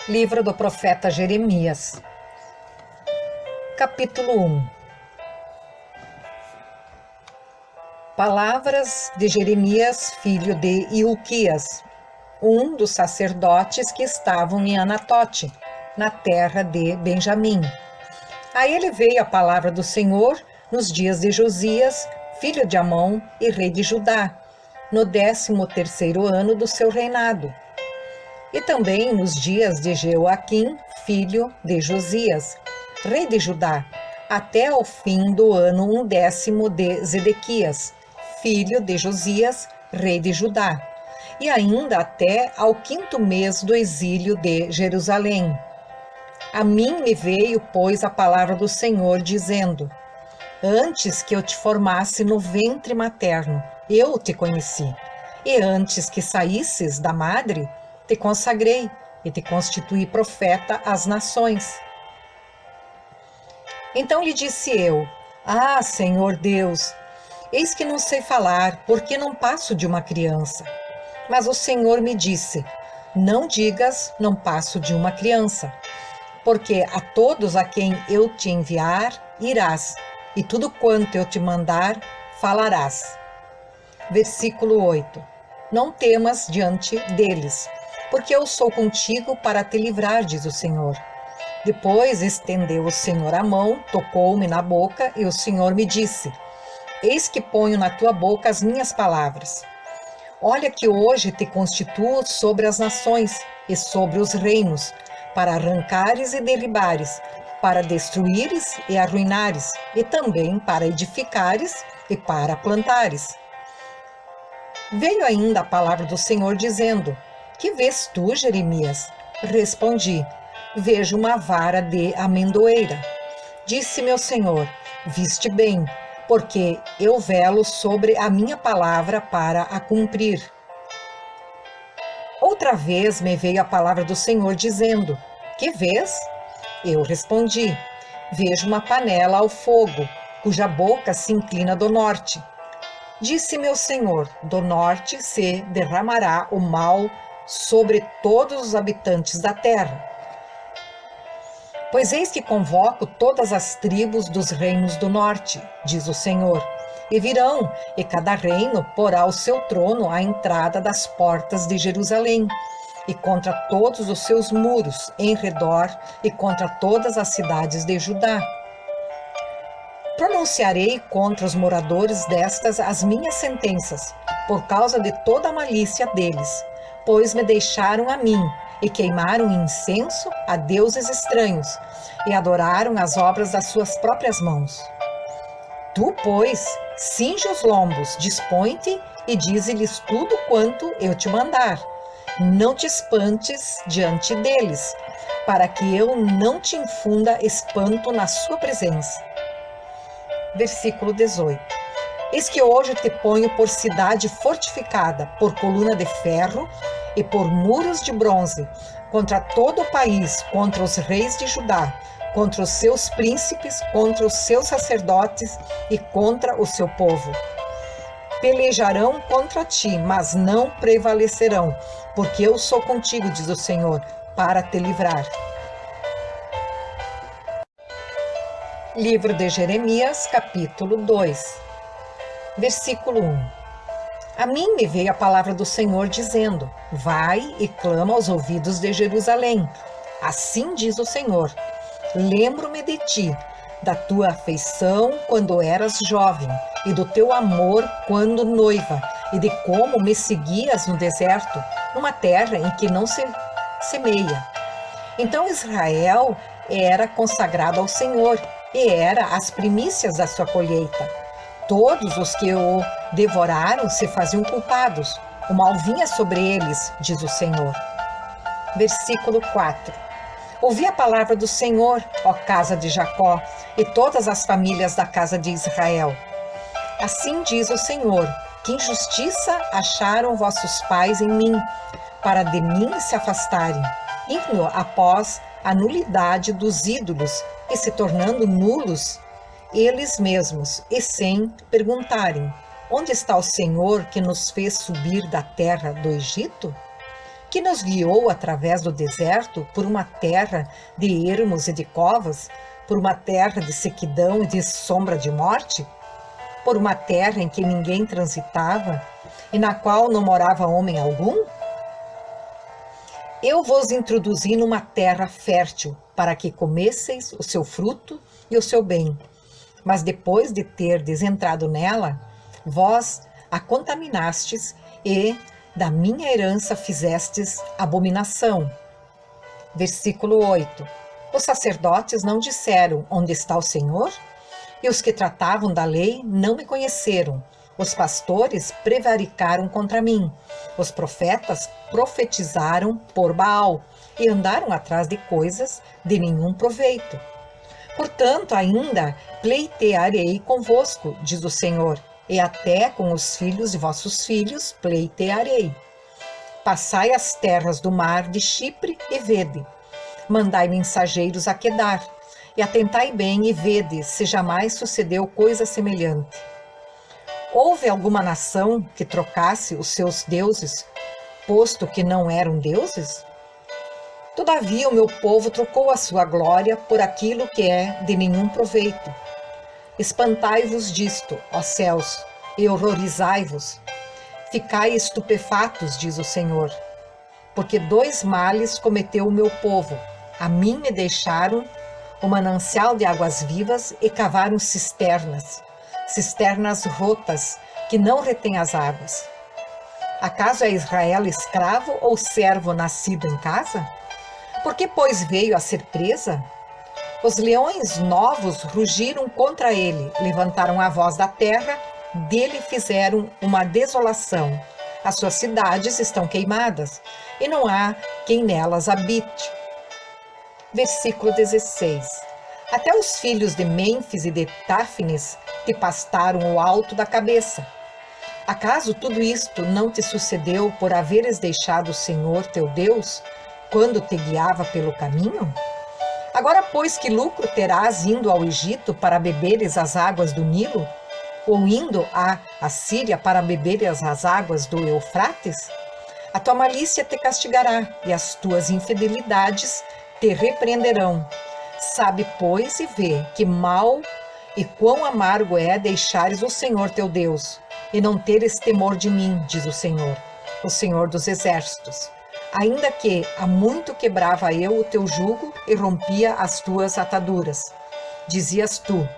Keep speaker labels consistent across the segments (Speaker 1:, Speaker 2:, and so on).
Speaker 1: Livro do profeta Jeremias, capítulo 1. Palavras de Jeremias, filho de Ilquias, um dos sacerdotes que estavam em Anatote, na terra de Benjamim. A ele veio a palavra do Senhor nos dias de Josias, filho de Amon e rei de Judá, no 13º ano do seu reinado. E também nos dias de Jeoaquim, filho de Josias, rei de Judá, até o fim do ano 10º de Zedequias, filho de Josias, rei de Judá, e ainda até ao 5º mês do exílio de Jerusalém. A mim me veio, pois, a palavra do Senhor, dizendo: Antes que eu te formasse no ventre materno, eu te conheci, e antes que saísses da madre, te consagrei e te constituí profeta às nações. Então lhe disse eu: Ah, Senhor Deus, eis que não sei falar, porque não passo de uma criança. Mas o Senhor me disse: Não digas, não passo de uma criança, porque a todos a quem eu te enviar, irás, e tudo quanto eu te mandar, falarás. Versículo 8. Não temas diante deles, porque eu sou contigo para te livrar, diz o Senhor. Depois estendeu o Senhor a mão, tocou-me na boca, e o Senhor me disse: Eis que ponho na tua boca as minhas palavras. Olha que hoje te constituo sobre as nações e sobre os reinos, para arrancares e derribares, para destruíres e arruinares, e também para edificares e para plantares. Veio ainda a palavra do Senhor dizendo: Que vês tu, Jeremias? Respondi: Vejo uma vara de amendoeira. Disse-me o Senhor: Viste bem, porque eu velo sobre a minha palavra para a cumprir. Outra vez me veio a palavra do Senhor dizendo: Que vês? Eu respondi: Vejo uma panela ao fogo, cuja boca se inclina do norte. Disse-me o Senhor: Do norte se derramará o mal sobre todos os habitantes da terra. Pois eis que convoco todas as tribos dos reinos do norte, diz o Senhor, e virão, e cada reino porá o seu trono à entrada das portas de Jerusalém, e contra todos os seus muros em redor, e contra todas as cidades de Judá. Pronunciarei contra os moradores destas as minhas sentenças, por causa de toda a malícia deles, pois me deixaram a mim, e queimaram incenso a deuses estranhos, e adoraram as obras das suas próprias mãos. Tu, pois, cinge os lombos, dispõe-te e dize-lhes tudo quanto eu te mandar. Não te espantes diante deles, para que eu não te infunda espanto na sua presença. Versículo 18. Eis que hoje te ponho por cidade fortificada, por coluna de ferro e por muros de bronze, contra todo o país, contra os reis de Judá, contra os seus príncipes, contra os seus sacerdotes e contra o seu povo. Pelejarão contra ti, mas não prevalecerão, porque eu sou contigo, diz o Senhor, para te livrar. Livro de Jeremias, capítulo 2, versículo 1. A mim me veio a palavra do Senhor dizendo: Vai e clama aos ouvidos de Jerusalém. Assim diz o Senhor: Lembro-me de ti, da tua afeição quando eras jovem, e do teu amor quando noiva, e de como me seguias no deserto, numa terra em que não se semeia. Então Israel era consagrado ao Senhor, e era as primícias da sua colheita. Todos os que o devoraram se faziam culpados. O mal vinha sobre eles, diz o Senhor. Versículo 4. Ouvi a palavra do Senhor, ó casa de Jacó, e todas as famílias da casa de Israel. Assim diz o Senhor: Que injustiça acharam vossos pais em mim, para de mim se afastarem, indo após a nulidade dos ídolos e se tornando nulos eles mesmos, e sem perguntarem: Onde está o Senhor que nos fez subir da terra do Egito? que nos guiou através do deserto por uma terra de ermos e de covas, por uma terra de sequidão e de sombra de morte, por uma terra em que ninguém transitava e na qual não morava homem algum? Eu vos introduzi numa terra fértil, para que comesseis o seu fruto e o seu bem. Mas depois de terdes entrado nela, vós a contaminastes e da minha herança fizestes abominação. Versículo 8. Os sacerdotes não disseram: onde está o Senhor? E os que tratavam da lei não me conheceram. Os pastores prevaricaram contra mim. Os profetas profetizaram por Baal e andaram atrás de coisas de nenhum proveito. Portanto, ainda pleitearei convosco, diz o Senhor, e até com os filhos de vossos filhos pleitearei. Passai as terras do mar de Chipre e vede. Mandai mensageiros a Quedar, e atentai bem e vede se jamais sucedeu coisa semelhante. Houve alguma nação que trocasse os seus deuses, posto que não eram deuses? Todavia o meu povo trocou a sua glória por aquilo que é de nenhum proveito. Espantai-vos disto, ó céus, e horrorizai-vos. Ficai estupefatos, diz o Senhor, porque 2 males cometeu o meu povo. A mim me deixaram o manancial de águas vivas e cavaram cisternas rotas que não retêm as águas. Acaso é Israel escravo ou servo nascido em casa? Por que, pois, veio a ser presa? Os leões novos rugiram contra ele, levantaram a voz da terra, dele fizeram uma desolação. As suas cidades estão queimadas, e não há quem nelas habite. Versículo 16. Até os filhos de Mênfis e de Táfnis te pastaram o alto da cabeça. Acaso tudo isto não te sucedeu por haveres deixado o Senhor teu Deus, quando te guiava pelo caminho? Agora, pois, que lucro terás indo ao Egito para beberes as águas do Nilo? Ou indo à Assíria para beberes as águas do Eufrates? A tua malícia te castigará, e as tuas infidelidades te repreenderão. Sabe, pois, e vê que mal e quão amargo é deixares o Senhor teu Deus, e não teres temor de mim, diz o Senhor dos exércitos. Ainda que há muito quebrava eu o teu jugo e rompia as tuas ataduras. Dizias tu: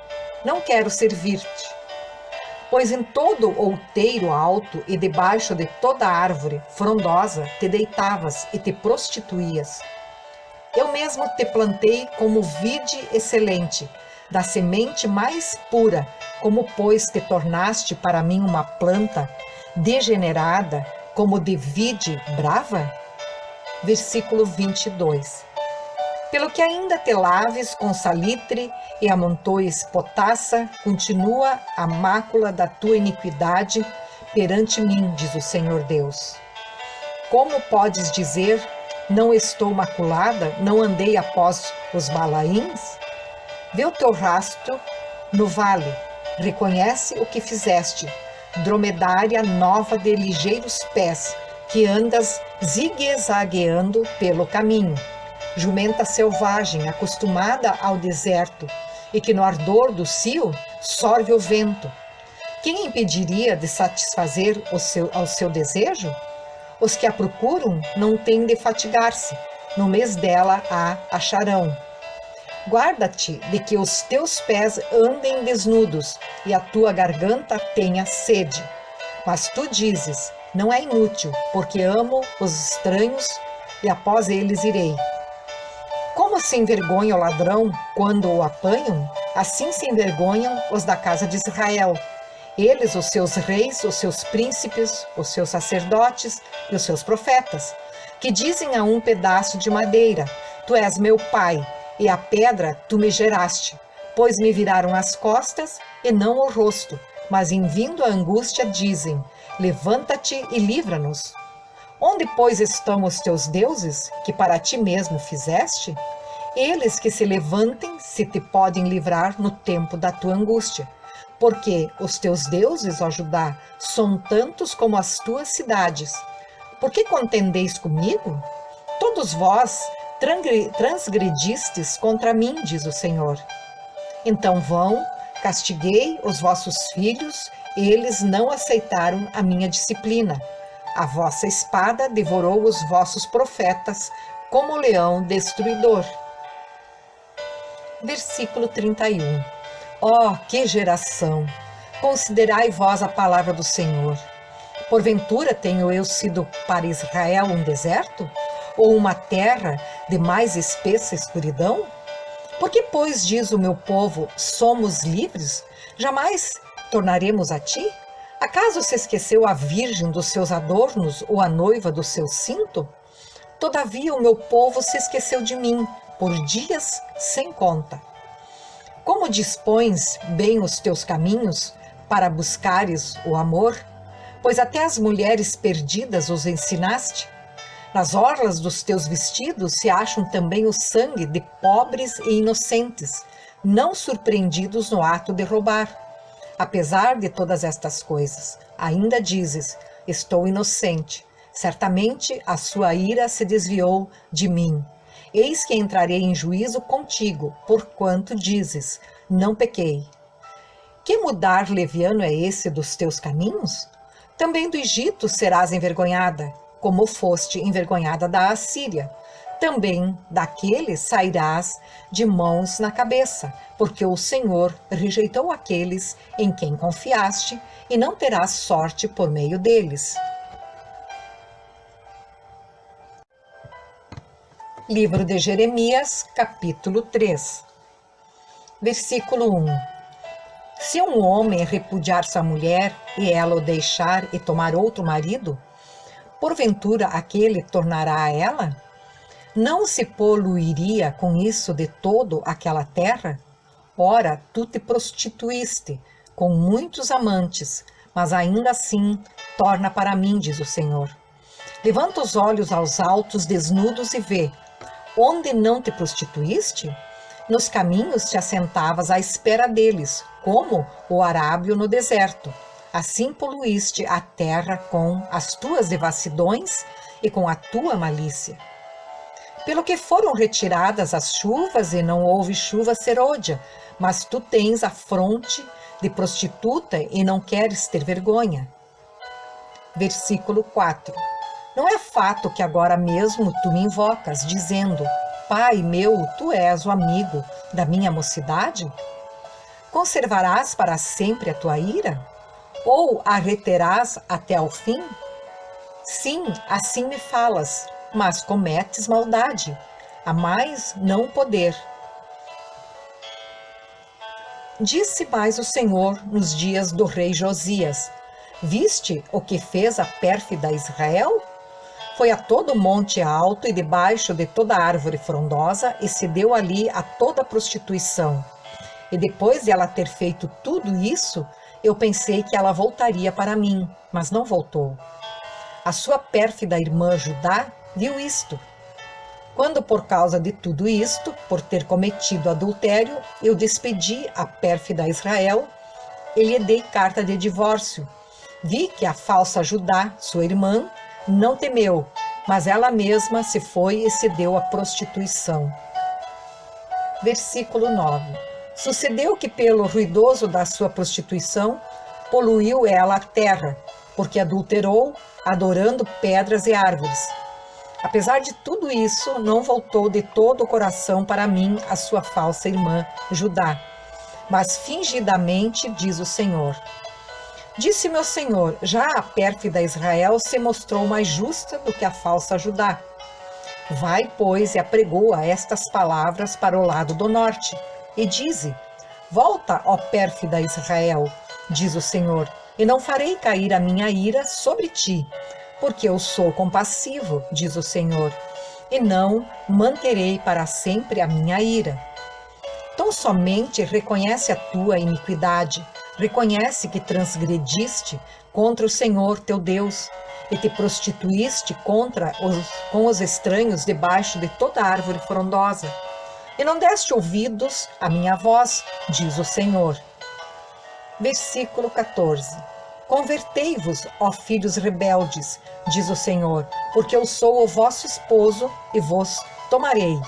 Speaker 1: não quero servir-te. Pois em todo outeiro alto e debaixo de toda árvore frondosa te deitavas e te prostituías. Eu mesmo te plantei como vide excelente, da semente mais pura, como pois te tornaste para mim uma planta degenerada, como de vide brava? Versículo 22. Pelo que ainda te laves com salitre e amontoes potassa, continua a mácula da tua iniquidade perante mim, diz o Senhor Deus. Como podes dizer: não estou maculada, não andei após os Balaíns? Vê o teu rastro no vale, reconhece o que fizeste, dromedária nova de ligeiros pés, que andas zigue-zagueando pelo caminho, jumenta selvagem, acostumada ao deserto, e que no ardor do cio sorve o vento. Quem impediria de satisfazer ao seu desejo? Os que a procuram não têm de fatigar-se, no mês dela a acharão. Guarda-te de que os teus pés andem desnudos e a tua garganta tenha sede. Mas tu dizes: não é inútil, porque amo os estranhos e após eles irei. Como se envergonha o ladrão quando o apanham, assim se envergonham os da casa de Israel. Eles, os seus reis, os seus príncipes, os seus sacerdotes e os seus profetas, que dizem a um pedaço de madeira: tu és meu pai, e a pedra tu me geraste, pois me viraram as costas e não o rosto, mas em vindo a angústia dizem: levanta-te e livra-nos. Onde, pois, estão os teus deuses, que para ti mesmo fizeste? Eles que se levantem, se te podem livrar no tempo da tua angústia. Porque os teus deuses, ó Judá, são tantos como as tuas cidades. Por que contendeis comigo? Todos vós transgredistes contra mim, diz o Senhor. Então vão, castiguei os vossos filhos, e eles não aceitaram a minha disciplina. A vossa espada devorou os vossos profetas, como leão destruidor. Versículo 31. Ó, que geração! Considerai vós a palavra do Senhor. Porventura tenho eu sido para Israel um deserto? Ou uma terra de mais espessa escuridão? Porque, pois, diz o meu povo, somos livres? Jamais tornaremos a ti? Acaso se esqueceu a virgem dos seus adornos ou a noiva do seu cinto? Todavia o meu povo se esqueceu de mim, por dias sem conta. Como dispões bem os teus caminhos para buscares o amor? Pois até as mulheres perdidas os ensinaste. Nas orlas dos teus vestidos se acham também o sangue de pobres e inocentes, não surpreendidos no ato de roubar. Apesar de todas estas coisas, ainda dizes, estou inocente. Certamente a sua ira se desviou de mim. Eis que entrarei em juízo contigo, porquanto dizes, não pequei. Que mudar leviano é esse dos teus caminhos? Também do Egito serás envergonhada, como foste envergonhada da Assíria. Também daquele sairás de mãos na cabeça, porque o Senhor rejeitou aqueles em quem confiaste, e não terás sorte por meio deles. Livro de Jeremias, capítulo 3, versículo 1. Se um homem repudiar sua mulher, e ela o deixar e tomar outro marido, porventura aquele tornará a ela? Não se poluiria com isso de todo aquela terra? Ora, tu te prostituíste com muitos amantes, mas ainda assim torna para mim, diz o Senhor. Levanta os olhos aos altos desnudos e vê. Onde não te prostituíste? Nos caminhos te assentavas à espera deles, como o arábio no deserto. Assim poluíste a terra com as tuas devassidões e com a tua malícia. Pelo que foram retiradas as chuvas e não houve chuva serôdia, mas tu tens a fronte de prostituta e não queres ter vergonha. Versículo 4. Não é fato que agora mesmo tu me invocas, dizendo, Pai meu, tu és o amigo da minha mocidade? Conservarás para sempre a tua ira? Ou a reterás até ao fim? Sim, assim me falas, mas cometes maldade, a mais não poder. Disse mais o Senhor nos dias do rei Josias, viste o que fez a pérfida Israel? Foi a todo monte alto e debaixo de toda árvore frondosa e se deu ali a toda prostituição. E depois de ela ter feito tudo isso, eu pensei que ela voltaria para mim, mas não voltou. A sua pérfida irmã Judá viu isto. Quando por causa de tudo isto, por ter cometido adultério, eu despedi a pérfida Israel e lhe dei carta de divórcio. Vi que a falsa Judá, sua irmã, não temeu, mas ela mesma se foi e se deu à prostituição. Versículo 9. Sucedeu que pelo ruidoso da sua prostituição, poluiu ela a terra, porque adulterou, adorando pedras e árvores. Apesar de tudo isso, não voltou de todo o coração para mim a sua falsa irmã Judá, mas fingidamente diz o Senhor. Disse meu Senhor, já a pérfida Israel se mostrou mais justa do que a falsa Judá. Vai, pois, e apregoa estas palavras para o lado do norte, e dize, volta, ó pérfida Israel, diz o Senhor, e não farei cair a minha ira sobre ti, porque eu sou compassivo, diz o Senhor, e não manterei para sempre a minha ira. Tão somente reconhece a tua iniquidade, reconhece que transgrediste contra o Senhor teu Deus e te prostituíste com os estranhos debaixo de toda árvore frondosa. E não deste ouvidos à minha voz, diz o Senhor. Versículo 14. Convertei-vos, ó filhos rebeldes, diz o Senhor, porque eu sou o vosso esposo e vos tomarei,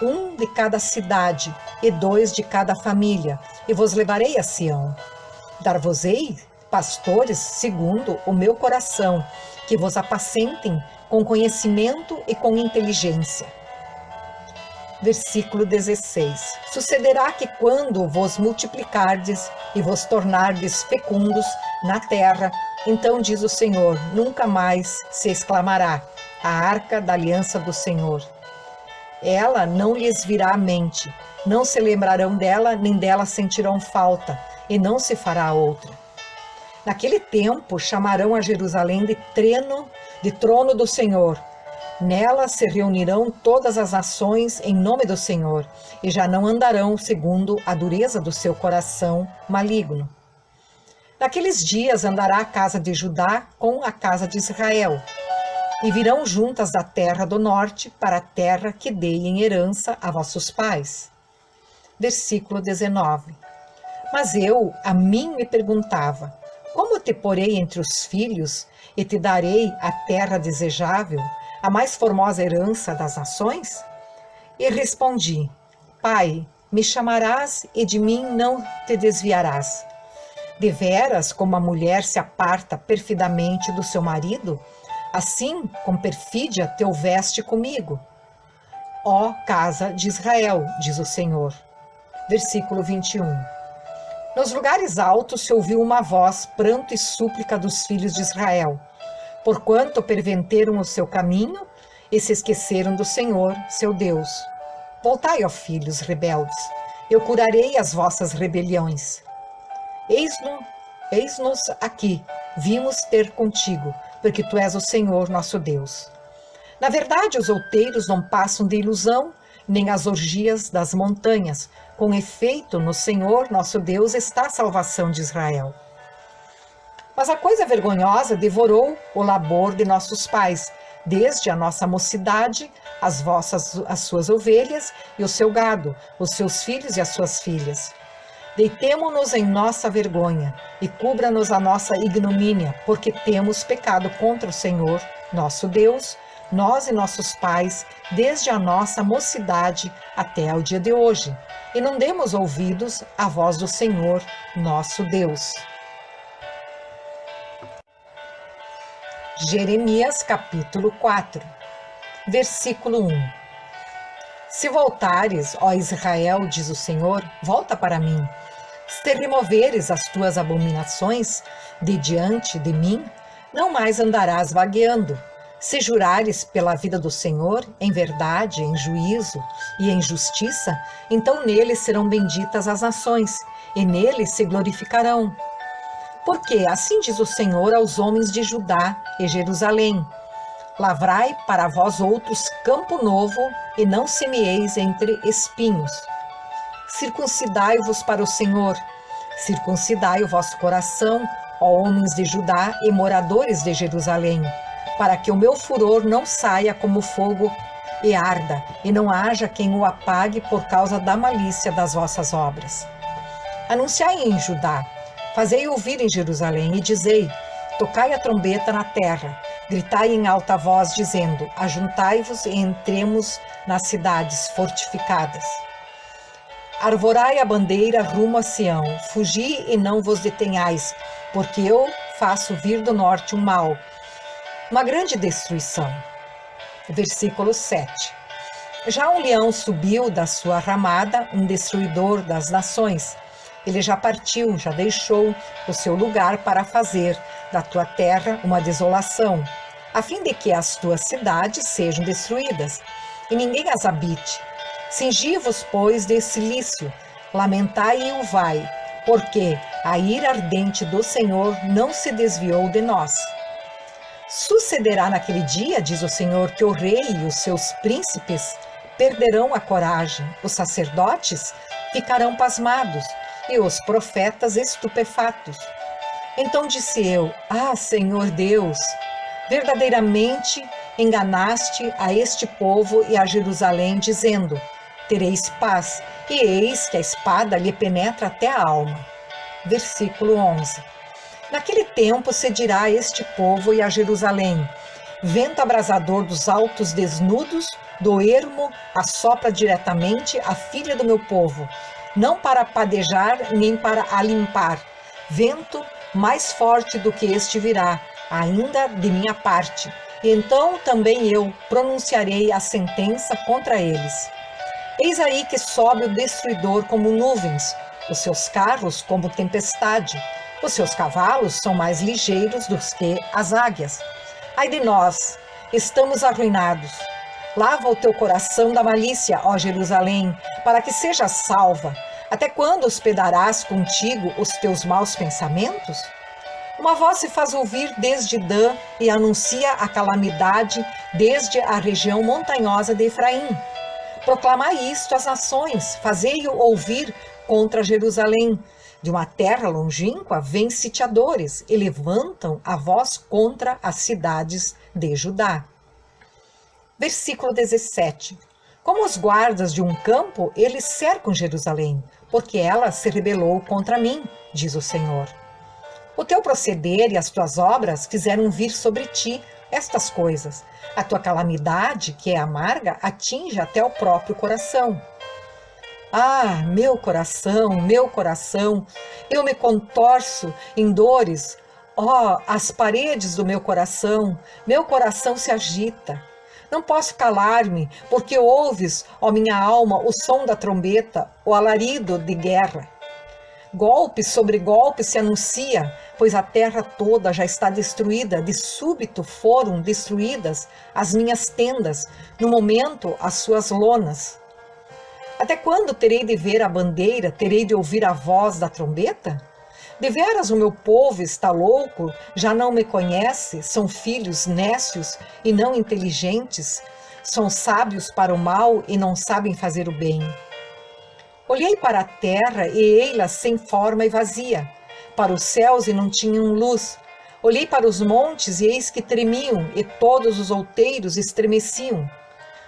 Speaker 1: 1 de cada cidade e 2 de cada família, e vos levarei a Sião. Dar-vos-ei pastores segundo o meu coração, que vos apacentem com conhecimento e com inteligência. Versículo 16. Sucederá que quando vos multiplicardes e vos tornardes fecundos na terra, então diz o Senhor, nunca mais se exclamará, a arca da aliança do Senhor. Ela não lhes virá à mente, não se lembrarão dela, nem dela sentirão falta, e não se fará outra. Naquele tempo chamarão a Jerusalém de trono do Senhor. Nela se reunirão todas as nações em nome do Senhor, e já não andarão segundo a dureza do seu coração maligno. Naqueles dias andará a casa de Judá com a casa de Israel, e virão juntas da terra do norte para a terra que dei em herança a vossos pais. Versículo 19. Mas eu, a mim me perguntava, como te porei entre os filhos e te darei a terra desejável, a mais formosa herança das nações? E respondi, Pai, me chamarás e de mim não te desviarás. Deveras, como a mulher se aparta perfidamente do seu marido, assim com perfídia te houveste comigo. Ó casa de Israel, diz o Senhor. Versículo 21. Nos lugares altos se ouviu uma voz, pranto e súplica dos filhos de Israel, porquanto perverteram o seu caminho e se esqueceram do Senhor, seu Deus. Voltai, ó filhos rebeldes, eu curarei as vossas rebeliões. Eis-nos aqui, vimos ter contigo, porque tu és o Senhor nosso Deus. Na verdade, os outeiros não passam de ilusão, nem as orgias das montanhas. Com efeito, no Senhor nosso Deus está a salvação de Israel. Mas a coisa vergonhosa devorou o labor de nossos pais, desde a nossa mocidade, as suas ovelhas e o seu gado, os seus filhos e as suas filhas. Deitemo-nos em nossa vergonha e cubra-nos a nossa ignomínia, porque temos pecado contra o Senhor, nosso Deus, nós e nossos pais, desde a nossa mocidade até ao dia de hoje, e não demos ouvidos à voz do Senhor, nosso Deus. Jeremias capítulo 4, versículo 1. Se voltares, ó Israel, diz o Senhor, volta para mim. Se te removeres as tuas abominações de diante de mim, não mais andarás vagueando. Se jurares pela vida do Senhor, em verdade, em juízo e em justiça, então nele serão benditas as nações, e nele se glorificarão. Porque assim diz o Senhor aos homens de Judá e Jerusalém: lavrai para vós outros campo novo, e não semieis entre espinhos. Circuncidai-vos para o Senhor, circuncidai o vosso coração, ó homens de Judá e moradores de Jerusalém, para que o meu furor não saia como fogo e arda, e não haja quem o apague por causa da malícia das vossas obras. Anunciai em Judá, fazei ouvir em Jerusalém, e dizei: tocai a trombeta na terra, gritai em alta voz, dizendo: ajuntai-vos e entremos nas cidades fortificadas. Arvorai a bandeira rumo a Sião, fugi e não vos detenhais, porque eu faço vir do norte um mal, uma grande destruição. Versículo 7. Já um leão subiu da sua ramada, um destruidor das nações. Ele já partiu, já deixou o seu lugar para fazer da tua terra uma desolação, a fim de que as tuas cidades sejam destruídas, e ninguém as habite. Cingi-vos, pois, de cilício, lamentai e uvai, porque a ira ardente do Senhor não se desviou de nós. Sucederá naquele dia, diz o Senhor, que o rei e os seus príncipes perderão a coragem, os sacerdotes ficarão pasmados e os profetas estupefatos. Então disse eu: ah, Senhor Deus, verdadeiramente enganaste a este povo e a Jerusalém, dizendo: tereis paz, e eis que a espada lhe penetra até a alma. Versículo 11. Naquele tempo se dirá a este povo e a Jerusalém: vento abrasador dos altos desnudos, do ermo assopra diretamente a filha do meu povo, não para padejar nem para alimpar. Vento mais forte do que este virá, ainda de minha parte. E então também eu pronunciarei a sentença contra eles. Eis aí que sobe o destruidor como nuvens, os seus carros como tempestade. Os seus cavalos são mais ligeiros do que as águias. Ai de nós, estamos arruinados. Lava o teu coração da malícia, ó Jerusalém, para que sejas salva. Até quando hospedarás contigo os teus maus pensamentos? Uma voz se faz ouvir desde Dan e anuncia a calamidade desde a região montanhosa de Efraim. Proclamai isto às nações, fazei-o ouvir contra Jerusalém. De uma terra longínqua vêm sitiadores e levantam a voz contra as cidades de Judá. Versículo 17. Como os guardas de um campo, eles cercam Jerusalém, porque ela se rebelou contra mim, diz o Senhor. O teu proceder e as tuas obras fizeram vir sobre ti estas coisas. A tua calamidade, que é amarga, atinge até o próprio coração. Ah, meu coração, eu me contorço em dores. Oh, as paredes do meu coração se agita. Não posso calar-me, porque ouves, ó minha alma, o som da trombeta, o alarido de guerra. Golpe sobre golpe se anuncia, pois a terra toda já está destruída. De súbito foram destruídas as minhas tendas, no momento as suas lonas. Até quando terei de ver a bandeira, terei de ouvir a voz da trombeta? Deveras o meu povo está louco, já não me conhece, são filhos nécios e não inteligentes, são sábios para o mal e não sabem fazer o bem. Olhei para a terra e ei-la sem forma e vazia, para os céus e não tinham luz. Olhei para os montes e eis que tremiam, e todos os outeiros estremeciam.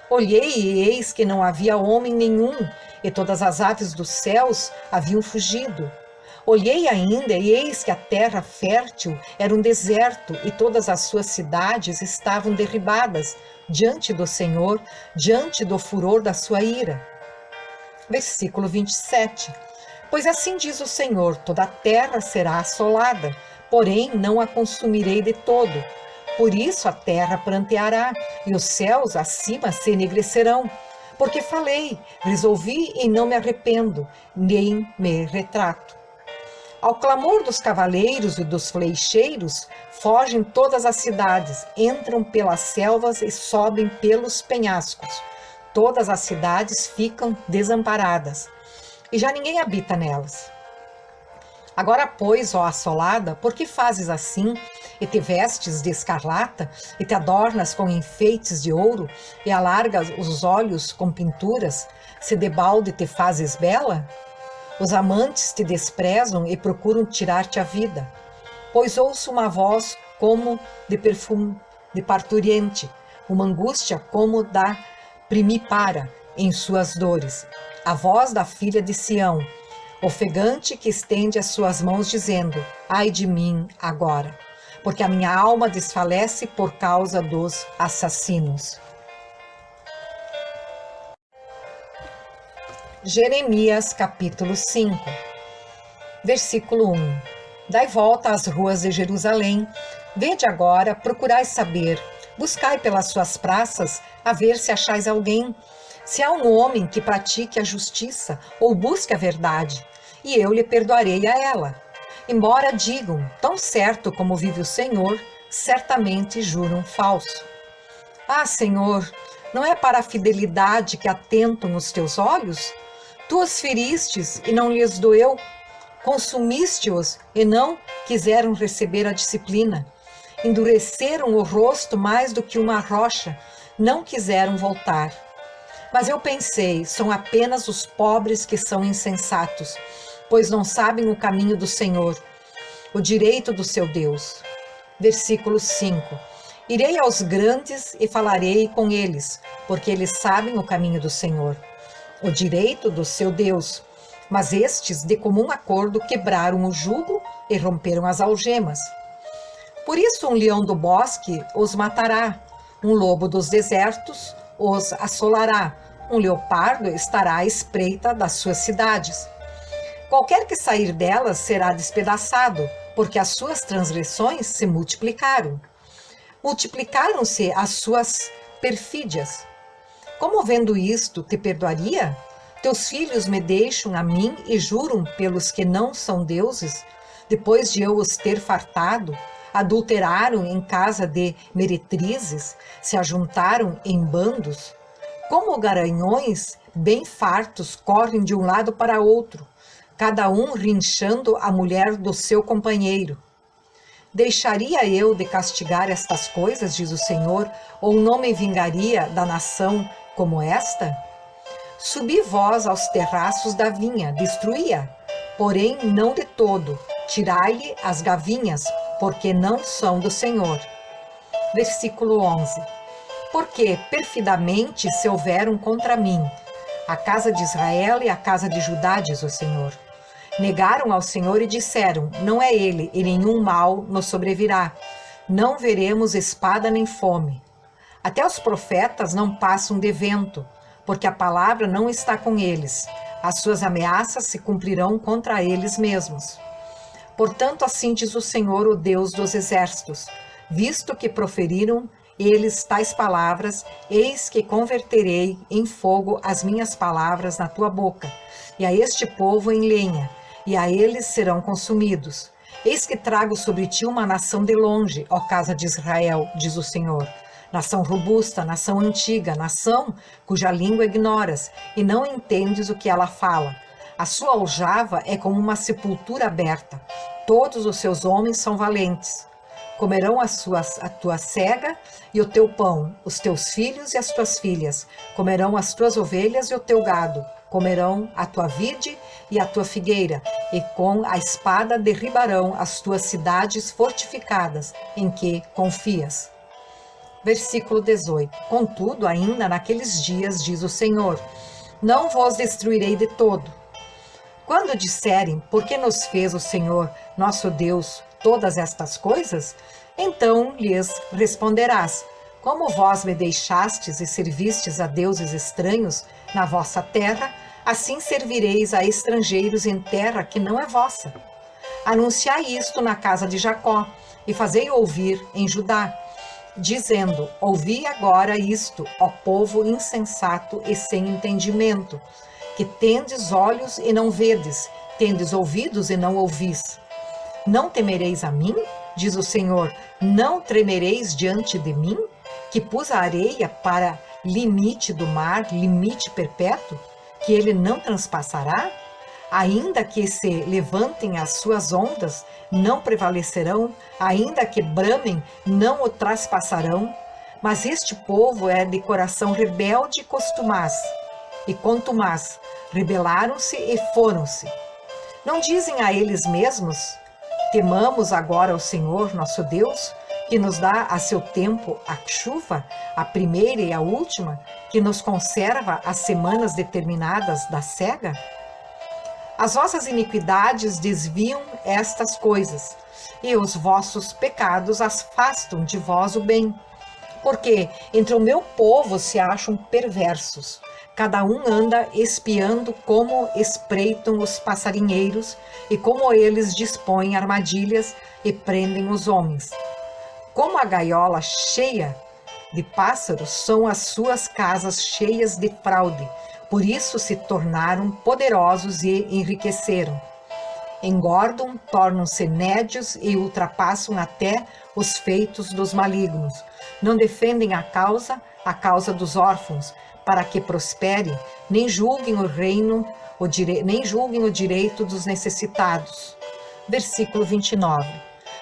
Speaker 1: Olhei e eis que não havia homem nenhum, e todas as aves dos céus haviam fugido. Olhei ainda e eis que a terra fértil era um deserto, e todas as suas cidades estavam derribadas diante do Senhor, diante do furor da sua ira. Versículo 27. Pois assim diz o Senhor: toda a terra será assolada, porém não a consumirei de todo. Por isso a terra pranteará, e os céus acima se enegrecerão. Porque falei, resolvi e não me arrependo, nem me retrato. Ao clamor dos cavaleiros e dos flecheiros, fogem todas as cidades, entram pelas selvas e sobem pelos penhascos. Todas as cidades ficam desamparadas, e já ninguém habita nelas. Agora, pois, ó assolada, por que fazes assim, e te vestes de escarlata, e te adornas com enfeites de ouro, e alargas os olhos com pinturas, se debalde te fazes bela? Os amantes te desprezam e procuram tirar-te a vida. Pois ouço uma voz como de perfume de parturiente, uma angústia como da primipara em suas dores. A voz da filha de Sião, ofegante que estende as suas mãos dizendo: ai de mim agora, porque a minha alma desfalece por causa dos assassinos. Jeremias capítulo 5, versículo 1. Dai volta às ruas de Jerusalém, vede agora, procurai saber, buscai pelas suas praças, a ver se achais alguém, se há um homem que pratique a justiça ou busque a verdade, e eu lhe perdoarei a ela. Embora digam, tão certo como vive o Senhor, certamente juram falso. Ah, Senhor, não é para a fidelidade que atentam os teus olhos? Tu os feristes e não lhes doeu, consumiste-os e não quiseram receber a disciplina. Endureceram o rosto mais do que uma rocha, não quiseram voltar. Mas eu pensei, são apenas os pobres que são insensatos, pois não sabem o caminho do Senhor, o direito do seu Deus. Versículo 5. Irei aos grandes e falarei com eles, porque eles sabem o caminho do Senhor, o direito do seu Deus. Mas estes, de comum acordo, quebraram o jugo e romperam as algemas. Por isso um leão do bosque os matará, um lobo dos desertos os assolará, um leopardo estará à espreita das suas cidades. Qualquer que sair delas será despedaçado, porque as suas transgressões se multiplicaram. Multiplicaram-se as suas perfídias. Como vendo isto, te perdoaria? Teus filhos me deixam a mim e juram pelos que não são deuses, depois de eu os ter fartado, adulteraram em casa de meretrizes, se ajuntaram em bandos. Como garanhões bem fartos correm de um lado para outro, cada um rinchando a mulher do seu companheiro. Deixaria eu de castigar estas coisas, diz o Senhor, ou não me vingaria da nação como esta? Subi vós aos terraços da vinha, destruí-a, porém não de todo, tirai-lhe as gavinhas, porque não são do Senhor. Versículo 11. Porque perfidamente se houveram contra mim, a casa de Israel e a casa de Judá, diz o Senhor. Negaram ao Senhor e disseram, não é ele, e nenhum mal nos sobrevirá. Não veremos espada nem fome. Até os profetas não passam de vento, porque a palavra não está com eles. As suas ameaças se cumprirão contra eles mesmos. Portanto, assim diz o Senhor, o Deus dos exércitos, visto que proferiram eles tais palavras, eis que converterei em fogo as minhas palavras na tua boca, e a este povo em lenha, e a eles serão consumidos. Eis que trago sobre ti uma nação de longe, ó casa de Israel, diz o Senhor. Nação robusta, nação antiga, nação cuja língua ignoras, e não entendes o que ela fala. A sua aljava é como uma sepultura aberta. Todos os seus homens são valentes. Comerão a tua cega e o teu pão, os teus filhos e as tuas filhas. Comerão as tuas ovelhas e o teu gado. Comerão a tua vide e a tua figueira. E com a espada derribarão as tuas cidades fortificadas, em que confias. Versículo 18. Contudo, ainda naqueles dias, diz o Senhor, não vos destruirei de todo. Quando disserem, por que nos fez o Senhor, nosso Deus, todas estas coisas? Então lhes responderás, como vós me deixastes e servistes a deuses estranhos na vossa terra, assim servireis a estrangeiros em terra que não é vossa. Anunciai isto na casa de Jacó, e fazei ouvir em Judá, dizendo, ouvi agora isto, ó povo insensato e sem entendimento, que tendes olhos e não vedes, tendes ouvidos e não ouvis. Não temereis a mim, diz o Senhor, não tremereis diante de mim, que pus a areia para limite do mar, limite perpétuo, que ele não transpassará? Ainda que se levantem as suas ondas, não prevalecerão, ainda que bramem, não o traspassarão. Mas este povo é de coração rebelde e contumaz, rebelaram-se e foram-se. Não dizem a eles mesmos, temamos agora ao Senhor nosso Deus, que nos dá a seu tempo a chuva, a primeira e a última, que nos conserva as semanas determinadas da cega? As vossas iniquidades desviam estas coisas, e os vossos pecados afastam de vós o bem. Porque entre o meu povo se acham perversos, cada um anda espiando como espreitam os passarinheiros e como eles dispõem armadilhas e prendem os homens. Como a gaiola cheia de pássaros são as suas casas cheias de fraude, por isso se tornaram poderosos e enriqueceram. Engordam, tornam-se nédios e ultrapassam até os feitos dos malignos. Não defendem a causa dos órfãos, para que prospere, nem julguem nem julguem o direito dos necessitados. Versículo 29.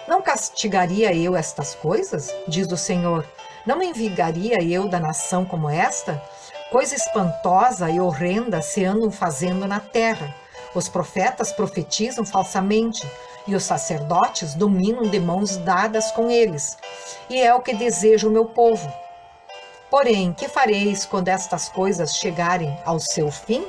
Speaker 1: Não castigaria eu estas coisas? Diz o Senhor. Não me vingaria eu da nação como esta? Coisa espantosa e horrenda se andam fazendo na terra. Os profetas profetizam falsamente, e os sacerdotes dominam de mãos dadas com eles. E é o que deseja o meu povo. Porém, que fareis quando estas coisas chegarem ao seu fim?